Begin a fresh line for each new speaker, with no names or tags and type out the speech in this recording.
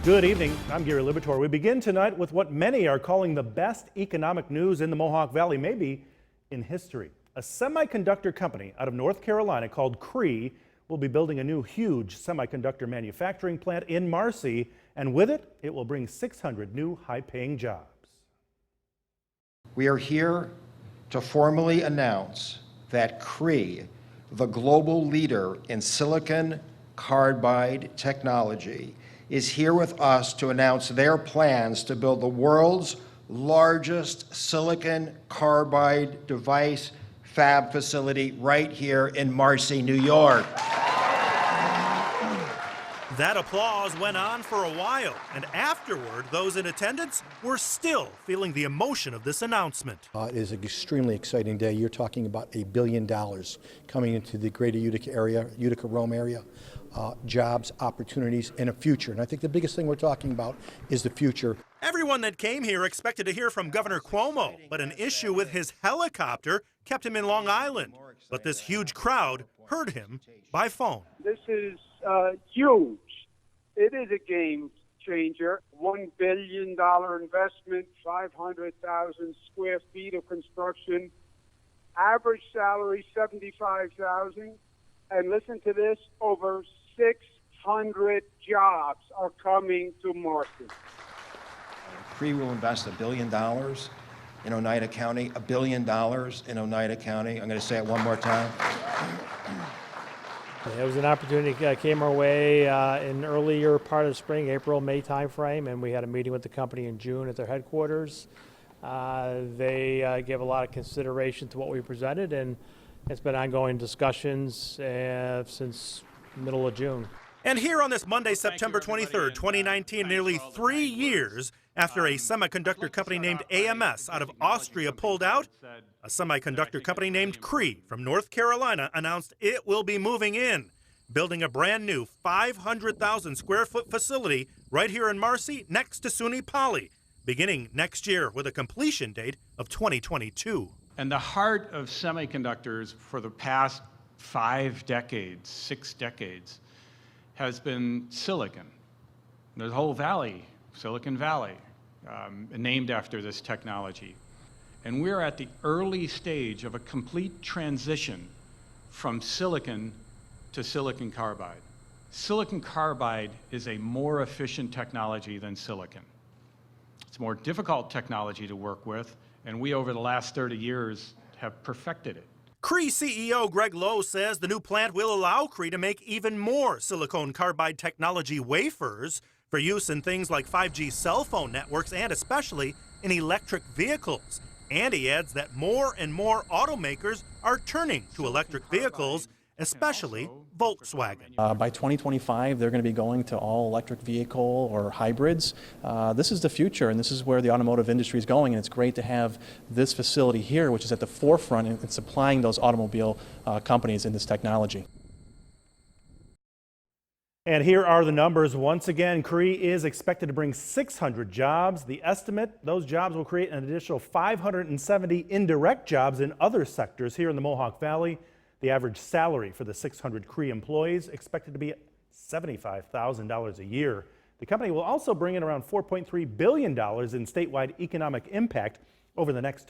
Good evening. I'm Gary Libator. We begin tonight with what many are calling the best economic news in the Mohawk Valley, maybe in history. A semiconductor company out of North Carolina called Cree will be building a new huge semiconductor manufacturing plant in Marcy, and with it, it will bring 600 new high-paying jobs.
We are here to formally announce that Cree, the global leader in silicon carbide technology, is here with us to announce their plans to build the world's largest silicon carbide device fab facility right here in Marcy, New York.
That applause went on for a while, and afterward, those in attendance were still feeling the emotion of this announcement.
It is an extremely exciting day. You're talking about $1 billion coming into the greater Utica area, Utica-Rome area. Jobs, opportunities, and a future. And I think the biggest thing we're talking about is the future.
Everyone that came here expected to hear from Governor Cuomo, but an issue with his helicopter kept him in Long Island. But this huge crowd heard him by phone.
This is huge. It is a game changer. $1 billion investment, 500,000 square feet of construction, average salary $75,000, and listen to this, over 600 jobs are coming to Marcy.
Cree will invest $1 billion in Oneida County, $1 billion in Oneida County. I'm going to say it one more time.
It was an opportunity that came our way in earlier part of the spring, April, May timeframe, and we had a meeting with the company in June at their headquarters. They gave a lot of consideration to what we presented, and it's been ongoing discussions since middle of June.
And here on this Monday, September 23rd, 2019, nearly 3 years after a semiconductor company named AMS out of Austria pulled out, a semiconductor company named Cree from North Carolina announced it will be moving in, building a brand new 500,000 square foot facility right here in Marcy next to SUNY Poly, beginning next year with a completion date of 2022.
And the heart of semiconductors for the past 5 decades, 6 decades, has been silicon. There's a whole valley, Silicon Valley, named after this technology. And we're at the early stage of a complete transition from silicon to silicon carbide. Silicon carbide is a more efficient technology than silicon. It's a more difficult technology to work with, and we, over the last 30 years, have perfected it.
Cree CEO Greg Lowe says the new plant will allow Cree to make even more silicon carbide technology wafers for use in things like 5G cell phone networks and especially in electric vehicles. And he adds that more and more automakers are turning to electric vehicles, especially Volkswagen.
By 2025, they're going to be going to all electric vehicle or hybrids. This is the future, and this is where the automotive industry is going, and it's great to have this facility here, which is at the forefront in supplying those automobile companies in this technology.
And here are the numbers. Once again, Cree is expected to bring 600 jobs. The estimate, those jobs will create an additional 570 indirect jobs in other sectors here in the Mohawk Valley. The average salary for the 600 Cree employees expected to be $75,000 a year. The company will also bring in around $4.3 billion in statewide economic impact over the next